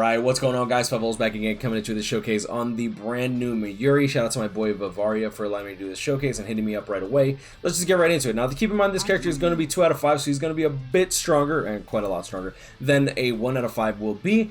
Alright, what's going on, guys? Faux back again, coming into the showcase on the brand new Mayuri. Shout out to my boy Bavaria for allowing me to do this showcase and hitting me up right away. Let's just get right into it. Now, keep in mind, this character is going to be 2 out of 5, so he's going to be a bit stronger, and quite a lot stronger, than a 1 out of 5 will be.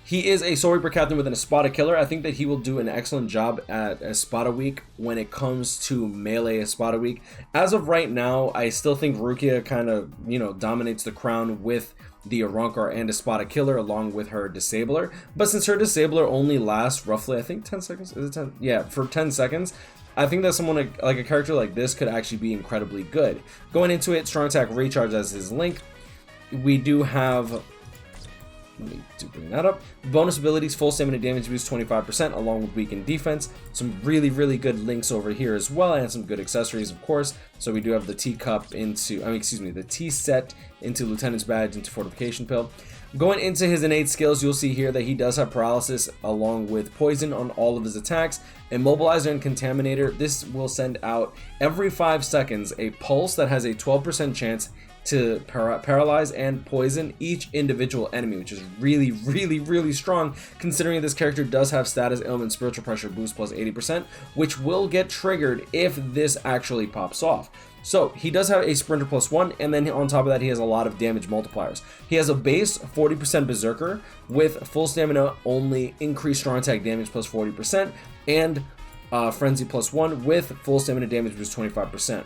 He is a Soul Reaper captain with an Espada killer. I think that he will do an excellent job at Espada week when it comes to melee Espada week. As of right now, I still think Rukia kind of, dominates the crown with the Arankar and Espada killer along with her disabler. But since her disabler only lasts roughly, I think 10 seconds, is it 10? Yeah, for 10 seconds. I think that someone like a character like this could actually be incredibly good. Going into it, strong attack recharge as his link. We do have, let me bring that up. Bonus abilities, full stamina damage boost 25% along with weakened defense. Some really good links over here as well, and some good accessories, of course. So we do have the teacup into, the tea set into Lieutenant's badge into fortification pill. Going into his innate skills, you'll see here that he does have paralysis along with poison on all of his attacks. Immobilizer and Contaminator, this will send out every 5 seconds a pulse that has a 12% chance to paralyze and poison each individual enemy, which is really strong, considering this character does have status ailment spiritual pressure boost plus 80%, which will get triggered if this actually pops off. So he does have a sprinter plus 1, and then on top of that he has a lot of damage multipliers. He has a base 40% berserker with full stamina only, increased strong attack damage plus 40%, and frenzy plus 1 with full stamina damage boost 25%.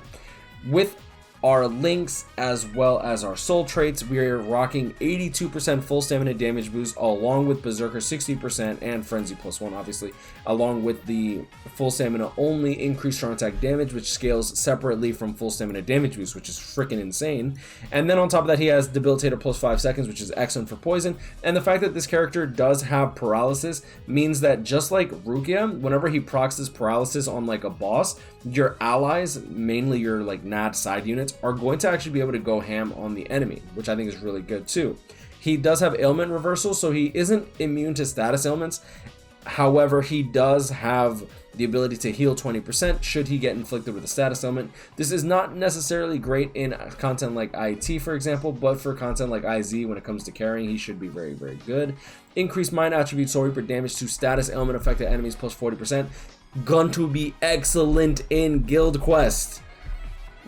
With our links as well as our soul traits, we are rocking 82% full stamina damage boost along with berserker 60% and frenzy plus 1, obviously, along with the full stamina only increased strong attack damage, which scales separately from full stamina damage boost, which is freaking insane. And then on top of that, he has debilitator plus 5 seconds, which is excellent for poison. And the fact that this character does have paralysis means that just like Rukia, whenever he procs this paralysis on like a boss, your allies, mainly your like NAD side units, are going to actually be able to go ham on the enemy, which I think is really good too. He does have ailment reversal, so he isn't immune to status ailments. However, he does have the ability to heal 20% should he get inflicted with a status ailment. This is not necessarily great in content like IT, for example, but for content like IZ, when it comes to carrying, he should be very good. Increased mind attribute Soul Reaper damage to status ailment affected enemies plus 40%. Going to be excellent in Guild Quest.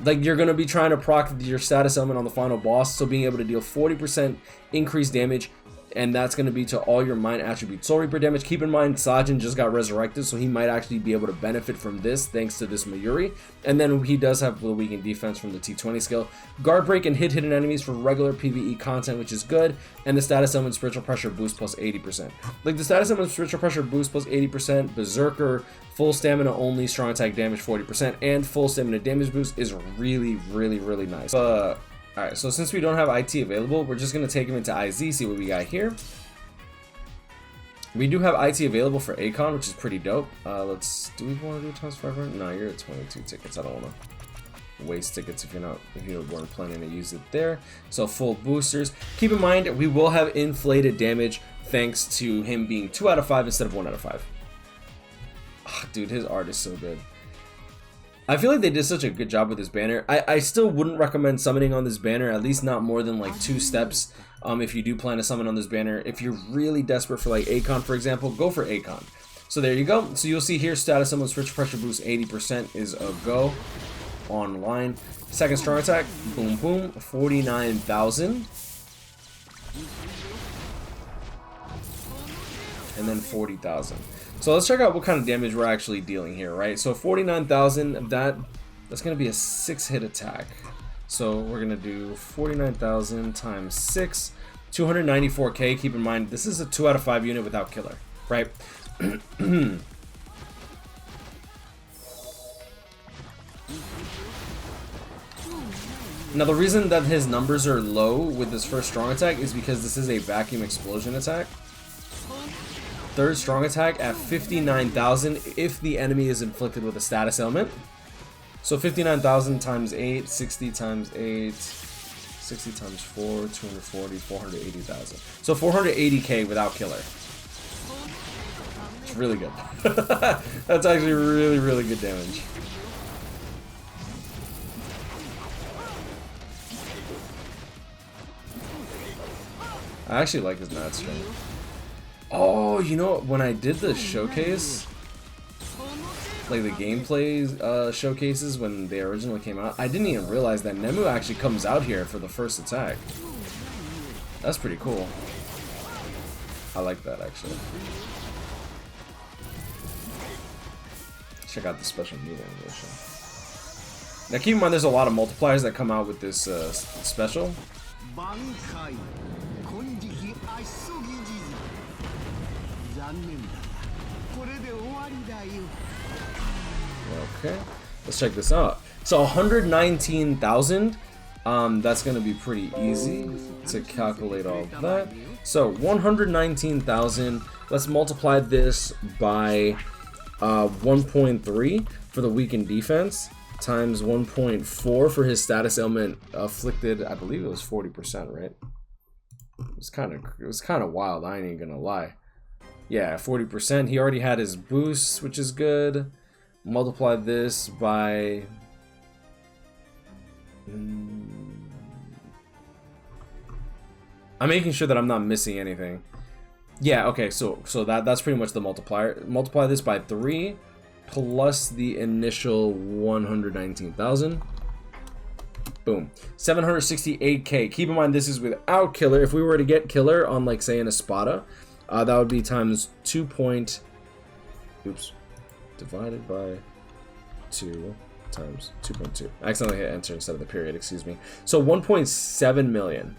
Like, you're going to be trying to proc your status element on the final boss, so being able to deal 40% increased damage, and that's going to be to all your mind attribute Soul Reaper damage. Keep in mind, Sajin just got resurrected, so he might actually be able to benefit from this thanks to this Mayuri. And then he does have the weakened defense from the T20 skill. Guard break and hit hidden enemies for regular PvE content, which is good. And the status element spiritual pressure boost plus 80%. Like, the status element spiritual pressure boost plus 80%, berserker, full stamina only, strong attack damage 40%, and full stamina damage boost is really nice. Alright, so since we don't have IT available, we're just going to take him into IZ, see what we got here. We do have IT available for Akon, which is pretty dope. Do we want to do times 500? No, you're at 22 tickets. I don't want to waste tickets if you weren't planning to use it there. So full boosters. Keep in mind, we will have inflated damage thanks to him being 2 out of 5 instead of 1 out of 5. Oh, dude, his art is so good. I feel like they did such a good job with this banner. I still wouldn't recommend summoning on this banner, at least not more than like 2 steps. If you do plan to summon on this banner, if you're really desperate for like Akon, for example, go for Akon. So there you go. So you'll see here, status summon spiritual pressure boost 80% is a go online. Second strong attack, boom, 49,000. And then 40,000. So let's check out what kind of damage we're actually dealing here, right? So 49,000, that's going to be a 6-hit attack. So we're going to do 49,000 times 6, 294k. Keep in mind, this is a 2 out of 5 unit without killer, right? Now, the reason that his numbers are low with this first strong attack is because this is a vacuum explosion attack. Third strong attack at 59,000 if the enemy is inflicted with a status ailment. So 59,000 times 8, 60 times 8, 60 times 4, 240, 480,000. So 480k without killer. It's really good. That's actually really good damage. I actually like his mad strength. Oh, you know, when I did the showcase, like the gameplay showcases when they originally came out, I didn't even realize that Nemu actually comes out here for the first attack. That's pretty cool. I like that, actually. Check out the special move animation. Now keep in mind there's a lot of multipliers that come out with this special. Okay, let's check this out. So 119,000. That's gonna be pretty easy to calculate all of that. So 119,000. Let's multiply this by 1.3 for the weakened defense times 1.4 for his status ailment afflicted. I believe it was 40%, right? It was kind of wild. I ain't even gonna lie. Yeah, 40%. He already had his boosts, which is good. Multiply this by I'm making sure that I'm not missing anything. Yeah, okay, so that's pretty much the multiplier. Multiply this by 3 plus the initial 119,000. Boom. 768k. Keep in mind this is without killer. If we were to get killer on, like, say, an Espada, that would be times 2 point... Oops. Divided by 2 times 2.2. I accidentally hit enter instead of the period, excuse me. So 1.7 million.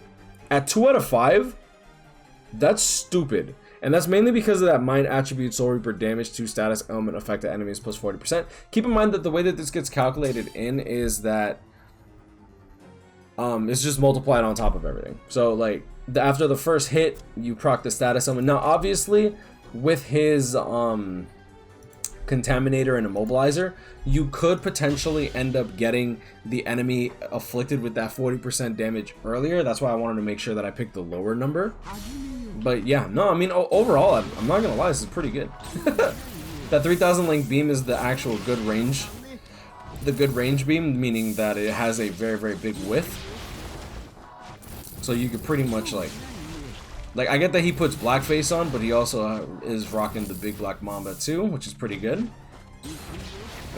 At 2 out of 5, that's stupid. And that's mainly because of that mind attribute soul reaper damage to status element affected enemies plus 40%. Keep in mind that the way that this gets calculated in is that it's just multiplied on top of everything. So like after the first hit, you proc the status element. Now obviously with his Contaminator and Immobilizer, you could potentially end up getting the enemy afflicted with that 40% damage earlier. That's why I wanted to make sure that I picked the lower number. But yeah, no, I mean, overall, I'm not gonna lie, this is pretty good. That 3000 length beam is the actual good range. The good range beam, meaning that it has a very, very big width. So you could pretty much like I get that he puts blackface on, but he also is rocking the big black mamba too, which is pretty good.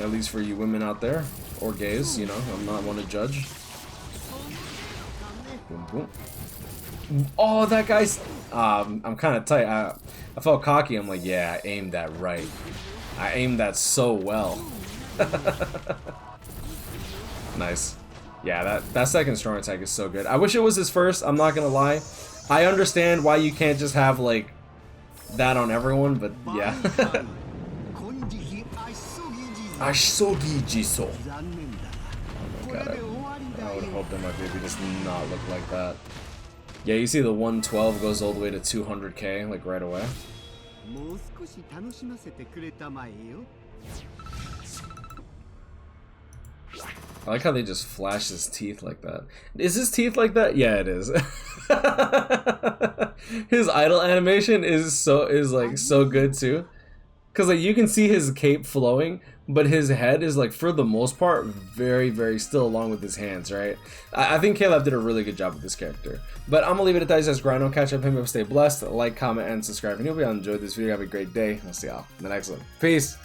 At least for you women out there, or gays, you know, I'm not one to judge. Boom, boom. Oh, that guy's... I'm kind of tight. I felt cocky. I'm like, yeah, I aimed that right. I aimed that so well. Nice. Yeah, that second strong attack is so good. I wish it was his first, I'm not gonna lie. I understand why you can't just have, like, that on everyone, but yeah. Asogi Jiso. Oh my god, I would hope that my baby does not look like that. Yeah, you see the 112 goes all the way to 200k, like, right away. I like how they just flash his teeth like that. Is his teeth like that? Yeah, it is. His idle animation is so good too. Cause like you can see his cape flowing, but his head is like for the most part very, very still along with his hands, right? I think Caleb did a really good job with this character. But I'm gonna leave it at that. Guys, grind on, catch up him, stay blessed, like, comment, and subscribe. And you'll be able to enjoy this video. Have a great day. I'll see y'all in the next one. Peace.